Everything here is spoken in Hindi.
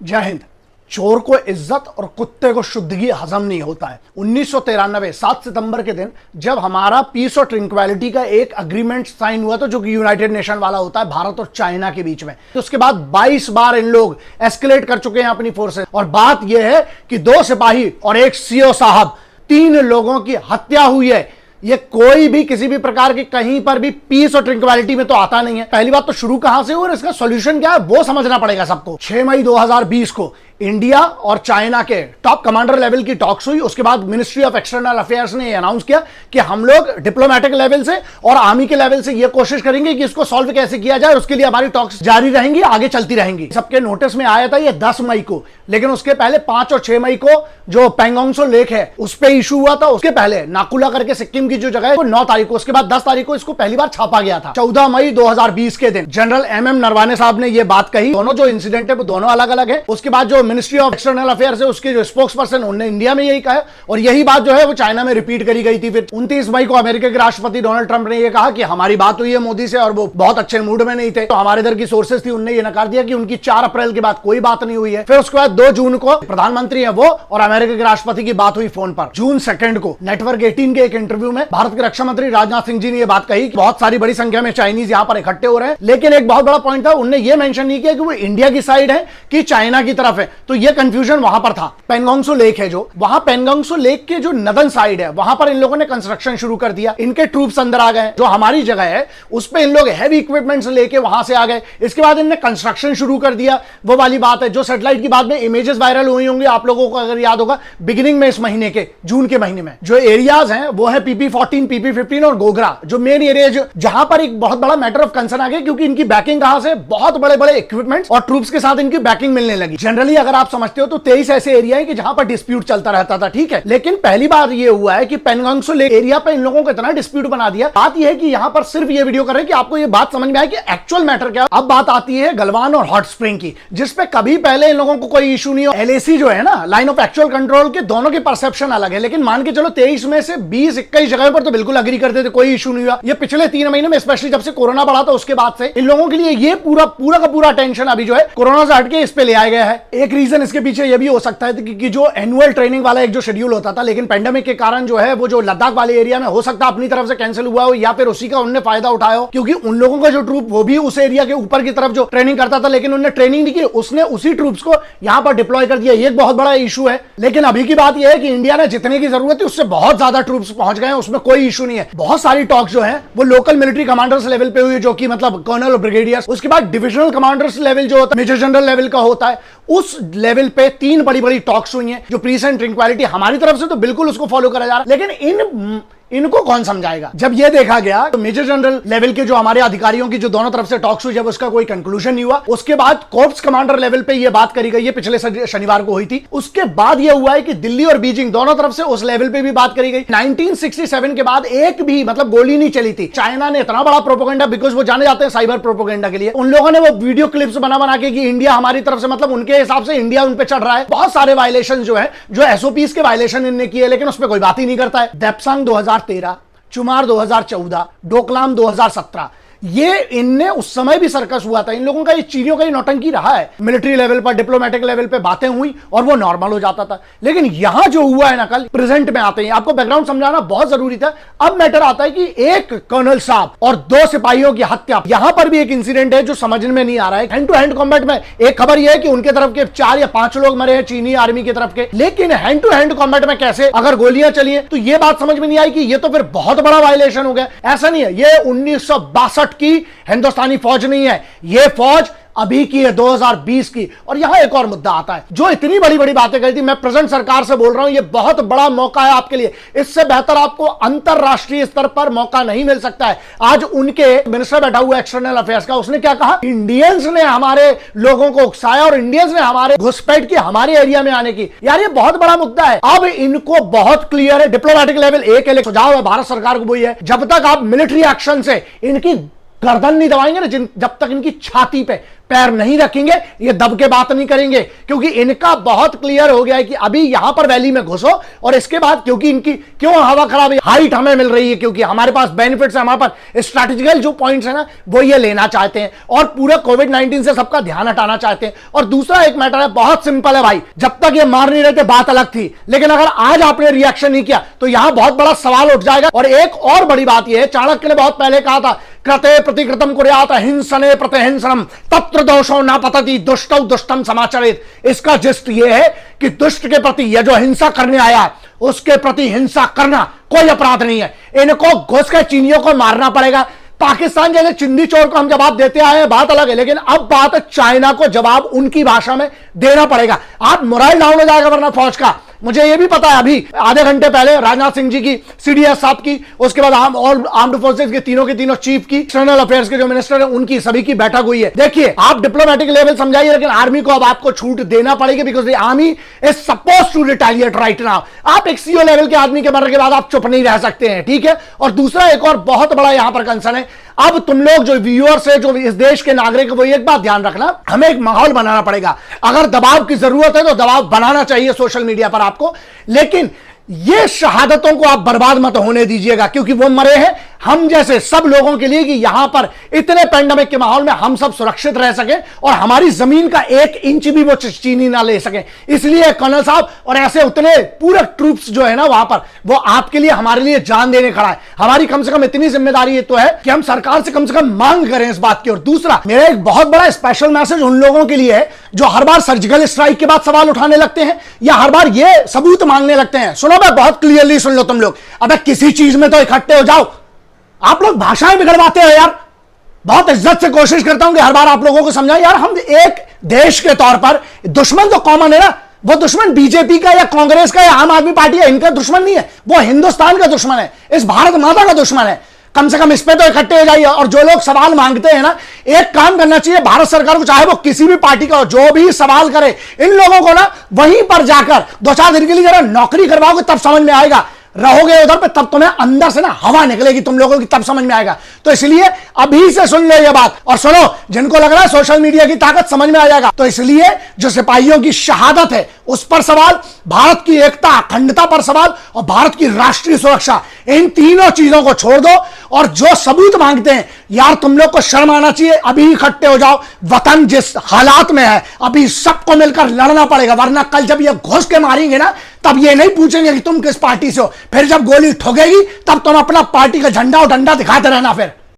जय हिंद। चोर को इज्जत और कुत्ते को शुद्धगी हजम नहीं होता है। 1993 7 सितंबर के दिन जब हमारा पीस और ट्रिंक्वालिटी का एक अग्रीमेंट साइन हुआ था, जो कि यूनाइटेड नेशन वाला होता है भारत और चाइना के बीच में, तो उसके बाद 22 बार इन लोग एस्केलेट कर चुके हैं अपनी फोर्सेस। और बात यह है कि 2 सिपाही और एक सीओ साहब, 3 लोगों की हत्या हुई है। ये कोई भी किसी भी प्रकार की कहीं पर भी पीस और ट्रिंक्वालिटी में तो आता नहीं है। पहली बात तो शुरू कहां से हो और इसका सॉल्यूशन क्या है वो समझना पड़ेगा सबको। 6 मई 2020 को इंडिया और चाइना के टॉप कमांडर लेवल की टॉक्स हुई। उसके बाद मिनिस्ट्री ऑफ एक्सटर्नल अफेयर्स ने अनाउंस किया कि हम लोग डिप्लोमेटिक लेवल से और आर्मी के लेवल से ये कोशिश करेंगे कि इसको सॉल्व कैसे किया जाए। उसके लिए हमारी टॉक्स जारी रहेंगी, आगे चलती रहेंगी। सबके नोटिस में आया था ये 10 मई को, लेकिन उसके पहले 5 और 6 मई को जो पेंगोंग त्सो लेक है उस पर इशू हुआ था। उसके पहले नाकुला करके सिक्किम की जो जगह है वो 9 तारीख को, उसके बाद 10 तारीख को इसको पहली बार छापा गया था। 14 मई 2020 के दिन जनरल MM नरवाने साहब ने यह बात कही। दोनों जो इंसिडेंट है वो दोनों अलग अलग है। उसके बाद जो मिनिस्ट्री ऑफ एक्सटर्नल अफेयर्स है उसके जो स्पोक्स पर्सन उन्होंने इंडिया में यही कहा, और यही बात जो है वो चाइना में रिपीट करी गई थी। फिर 29 मई को अमेरिका के राष्ट्रपति डोनाल्ड ट्रंप ने यह कहा कि हमारी बात हुई है मोदी से और वो बहुत अच्छे मूड में नहीं थे। तो हमारे इधर की सोर्सेस थी, उन्होंने ये नकार दिया कि उनकी 4 अप्रैल के बाद कोई बात नहीं हुई है। फिर उसके बाद 2 जून को प्रधानमंत्री है वो और अमेरिका के राष्ट्रपति की बात हुई फोन पर। जून 2 को नेटवर्क 18 के एक इंटरव्यू में भारत के रक्षा मंत्री राजनाथ सिंह जी ने यह बात कही कि बहुत सारी बड़ी संख्या में चाइनीज यहां पर इकट्ठे हो रहे हैं। लेकिन एक बहुत बड़ा पॉइंट था, उन्होंने यह मेंशन नहीं किया कि वो इंडिया की साइड है कि चाइना की तरफ है। तो यह कंफ्यूजन वहां पर था। पेंगोंग त्सो लेक है जो, वहां पेंगोंग त्सो लेक के जो नदन साइड है वहां पर इन लोगों ने कंस्ट्रक्शन शुरू कर दिया। इनके ट्रूप्स अंदर आ गए। जो हमारी जगह है उस पे इन लोग हैवी इक्विपमेंट्स लेके वहां से आ गए। इसके बाद इन्होंने कंस्ट्रक्शन शुरू कर दिया। वो वाली बात है जो सैटेलाइट की बाद में इमेजेस वायरल हुई होंगी, आप लोगों को अगर याद होगा, बिगिनिंग में इस महीने के जून के महीने में जो एरियाज हैं वो है PP14, PP15 और गोगरा, जो मेन एरिया जहां पर एक बहुत बड़ा मैटर ऑफ कंसर्न आ गया, क्योंकि इनकी बैकिंग कहां से, बहुत बड़े बड़े इक्विपमेंट्स और ट्रूप्स के साथ इनकी बैकिंग मिलने लगी। जनरली अगर आप समझते हो तो 23 ऐसे एरिया है कि जहां पर डिस्प्यूट चलता रहता था, ठीक है। लेकिन पहली बार ये हुआ है कि पेंगोंग त्सो लेक एरिया पे इन लोगों को इतना डिस्प्यूट बना दिया। बात यह है कि यहां पर सिर्फ ये वीडियो कर रहे हैं कि आपको ये बात समझ में आए कि एक्चुअल मैटर क्या है। अब बात आती है गलवान और हॉट स्प्रिंग की, जिसपे कभी पहले इन लोगों को कोई इशू नहीं हो। LAC जो है ना, लाइन ऑफ एक्चुअल कंट्रोल के, दोनों की परसेप्शन अलग है। लेकिन मान के चलो 23 में से 20-21 जगह पर तो बिल्कुल अग्री करते थे, कोई इशू नहीं हुआ। ये पिछले 3 महीने में, स्पेशली जब से कोरोना बढ़ा था उसके बाद से इन लोगों के लिए ये पूरा का पूरा टेंशन अभी जो है कोरोना से हटके इस पे ले आया गया है। एक रीजन इसके पीछे ये भी हो सकता है कि जो एनुअल ट्रेनिंग वाला एक जो शेड्यूल होता था, लेकिन पेंडेमिक के कारण जो है वो जो लद्दाख वाले एरिया में हो सकता है अपनी तरफ से कैंसिल हुआ हो, या फिर उसी का उन्होंने फायदा उठाया हो, क्योंकि उन लोगों का जो ट्रूप वो भी उस एरिया के ऊपर की तरफ जो ट्रेनिंग करता था, लेकिन उन्होंने ट्रेनिंग नहीं की, उसने उसी ट्रूप्स को यहां पर डिप्लॉय कर दिया। ये एक बहुत बड़ा इशू है। लेकिन अभी की बात यह है कि इंडिया ने जितने की जरूरत है उससे बहुत ज्यादा ट्रूप्स पहुंच गए हैं, उसमें कोई इशू नहीं है। बहुत सारी टॉक्स जो है वो लोकल मिलिट्री कमांडर्स लेवल पे हुई, जो कि मतलब कर्नल और ब्रिगेडियर। उसके बाद डिविजनल कमांडर्स लेवल जो होता है, मेजर जनरल लेवल का होता है, उस लेवल पे 3 बड़ी टॉक्स हुई हैं। जो पीस एंड ट्रिंक्वालिटी हमारी तरफ से तो बिल्कुल उसको फॉलो करा जा रहा है, लेकिन इनको कौन समझाएगा। जब यह देखा गया तो मेजर जनरल लेवल के जो हमारे अधिकारियों की जो दोनों तरफ से टॉक्स हुई, जब उसका कोई कंक्लूजन नहीं हुआ, उसके बाद कॉर्प्स कमांडर लेवल पे यह बात करी गई है, पिछले शनिवार को हुई थी। उसके बाद यह हुआ है कि दिल्ली और बीजिंग दोनों तरफ से उस लेवल पे भी बात करी गई। 1967 के बाद एक भी मतलब गोली नहीं चली थी। चाइना ने इतना बड़ा प्रोपेगेंडा, बिकॉज वो जाने जाते हैं साइबर प्रोपेगेंडा के लिए, उन लोगों ने वो वीडियो क्लिप्स बना के कि इंडिया हमारी तरफ से, मतलब उनके हिसाब से इंडिया उन पे चढ़ रहा है। बहुत सारे वायलेशन जो है, जो SOPs के वायलेशन इनने किए, लेकिन उस पर कोई बात ही नहीं करता है। देप्सांग 2013, चुमार 2014, डोकलाम 2017, ये इनने उस समय भी सर्कस हुआ था। इन लोगों का ये चीनियों का ही नौटंकी रहा है। मिलिट्री लेवल पर, डिप्लोमेटिक लेवल पे बातें हुई और वो नॉर्मल हो जाता था। लेकिन यहां जो हुआ है ना, कल प्रेजेंट में आते हैं, आपको बैकग्राउंड समझाना बहुत जरूरी था। अब मैटर आता है कि एक कर्नल साहब और 2 सिपाहियों की हत्या। यहां पर भी एक इंसिडेंट है जो समझ में नहीं आ रहा है। हैंड टू हैंड कॉम्बैट में एक खबर यह है कि उनके तरफ के 4 या 5 लोग मरे हैं चीनी आर्मी की तरफ के, लेकिन हैंड टू हैंड कॉम्बैट में कैसे अगर गोलियां चली हैं, तो यह बात समझ में नहीं आई कि यह तो फिर बहुत बड़ा वायलेशन हो गया। ऐसा नहीं है, यह 1962 की हिंदुस्तानी फौज नहीं है, यह फौज अभी की है 2020 की। और यहां एक और मुद्दा आता है, जो इतनी बड़ी बातें कही थी, मैं प्रेजेंट सरकार से बोल रहा हूं, यह बहुत बड़ा मौका है आपके लिए। इससे बेहतर आपको अंतरराष्ट्रीय स्तर पर मौका नहीं मिल सकता है। आज उनके मिनिस्टर बैठा हुआ एक्सटर्नल अफेयर्स का, उसने क्या कहा, इंडियंस ने हमारे लोगों को उकसाया और इंडियंस ने हमारे घुसपैठ की, हमारे एरिया में आने की। यार ये बहुत बड़ा मुद्दा है। अब इनको बहुत क्लियर है, डिप्लोमेटिक लेवल एक सुझाव है भारत सरकार को, वही है, जब तक आप मिलिट्री एक्शन से इनकी गर्दन नहीं दबाएंगे ना, जब तक इनकी छाती पे पैर नहीं रखेंगे, ये दब के बात नहीं करेंगे, क्योंकि इनका बहुत क्लियर हो गया है कि अभी यहां पर वैली में घुसो और इसके बाद, क्योंकि इनकी क्यों हवा खराब है, हाइट हमें मिल रही है क्योंकि हमारे पास बेनिफिट्स है, हमारे पास स्ट्रैटेजिकल जो पॉइंट्स है ना वो ये लेना चाहते हैं और पूरा कोविड-19 से सबका ध्यान हटाना चाहते हैं। और दूसरा एक मैटर है, बहुत सिंपल है भाई, जब तक ये मार नहीं रहे थे बात अलग थी, लेकिन अगर आज आपने रिएक्शन नहीं किया तो यहां बहुत बड़ा सवाल उठ जाएगा। और एक और बड़ी बात यह है, चाणक्य ने बहुत पहले कहा था, कृते प्रतिकृतम कुर्यात हिंसने प्रतिहिंसनम तत्र दोषो न पतति दुष्टौ दुष्टम समाचरित। इसका जिस्ट ये है कि दुष्ट के प्रति, यह जो हिंसा करने आया उसके प्रति हिंसा करना कोई अपराध नहीं है। इनको घुस के चीनियों को मारना पड़ेगा। पाकिस्तान जैसे चिंदी चोर को हम जवाब देते आए हैं, बात अलग है, लेकिन अब बात है चाइना को जवाब उनकी भाषा में देना पड़ेगा। आप मोराइल डाउन हो जाएगा वरना फौज का। मुझे यह भी पता है, अभी आधे घंटे पहले राजनाथ सिंह जी की, सीडीएस साहब की, उसके बाद ऑल आर्म्ड फोर्सेज के तीनों चीफ की, एक्सटर्नल अफेयर्स के जो मिनिस्टर है उनकी, सभी की बैठक हुई है। देखिए, आप डिप्लोमेटिक लेवल समझाइए, लेकिन आर्मी को अब आपको छूट देना पड़ेगी, because the army is suppose to retaliate right now. आप एक सीओ लेवल के आदमी के मरने के बाद आप चुप नहीं रह सकते हैं, ठीक है। और दूसरा एक और बहुत बड़ा यहां पर कंसर्न है, अब तुम लोग जो व्यूअर्स है, जो इस देश के नागरिक, वो एक बात ध्यान रखना, हमें एक माहौल बनाना पड़ेगा। अगर दबाव की जरूरत है तो दबाव बनाना चाहिए सोशल मीडिया पर आपको, लेकिन ये शहादतों को आप बर्बाद मत होने दीजिएगा, क्योंकि वो मरे हैं हम जैसे सब लोगों के लिए, कि यहां पर इतने पैंडेमिक के माहौल में हम सब सुरक्षित रह सके और हमारी जमीन का 1 इंच भी वो चीनी ना ले सके। इसलिए कर्नल साहब और ऐसे उतने पूरे ट्रूप्स जो है ना वहां पर, वो आपके लिए, हमारे लिए जान देने खड़ा है। हमारी कम से कम इतनी जिम्मेदारी तो है कि हम सरकार से कम मांग करें इस बात की। और दूसरा, मेरा एक बहुत बड़ा स्पेशल मैसेज उन लोगों के लिए है जो हर बार सर्जिकल स्ट्राइक के बाद सवाल उठाने लगते हैं या हर बार ये सबूत मांगने लगते हैं। सुनो, मैं बहुत क्लियरली सुन लो तुम लोग, अबे किसी चीज में तो इकट्ठे हो जाओ। आप लोग भाषाएं बिगड़वाते हो यार। बहुत इज्जत से कोशिश करता हूं कि हर बार आप लोगों को समझाएं यार, हम एक देश के तौर पर, दुश्मन तो कॉमन है ना, वो दुश्मन बीजेपी का या कांग्रेस का या आम आदमी पार्टी है, इनका दुश्मन नहीं है, वो हिंदुस्तान का दुश्मन है, इस भारत माता का दुश्मन है। कम से कम इस पे तो इकट्ठे हो जाइए। और जो लोग सवाल मांगते हैं ना, एक काम करना चाहिए भारत सरकार को, चाहे वो किसी भी पार्टी का हो, जो भी सवाल करे, इन लोगों को ना वहीं पर जाकर 2-4 दिन के लिए जरा नौकरी करवाओगे, तब समझ में आएगा। रहोगे उधर पे तब तुम्हें अंदर से ना हवा निकलेगी तुम लोगों की, तब समझ में आएगा। तो इसलिए अभी से सुन लो ये बात, और सुनो, जिनको लग रहा है सोशल मीडिया की ताकत समझ में आ जाएगा, तो इसलिए जो सिपाहियों की शहादत है उस पर सवाल, भारत की एकता अखंडता पर सवाल और भारत की राष्ट्रीय सुरक्षा, इन तीनों चीजों को छोड़ दो। और जो सबूत मांगते हैं यार, तुम लोग को शर्म आना चाहिए। अभी इकट्ठे हो जाओ। वतन जिस हालात में है, अभी सबको मिलकर लड़ना पड़ेगा, वरना कल जब ये घुस के मारेंगे ना, तब ये नहीं पूछेंगे कि तुम किस पार्टी से हो। फिर जब गोली ठोकेगी तब तुम अपना पार्टी का झंडा और डंडा दिखाते रहना फिर।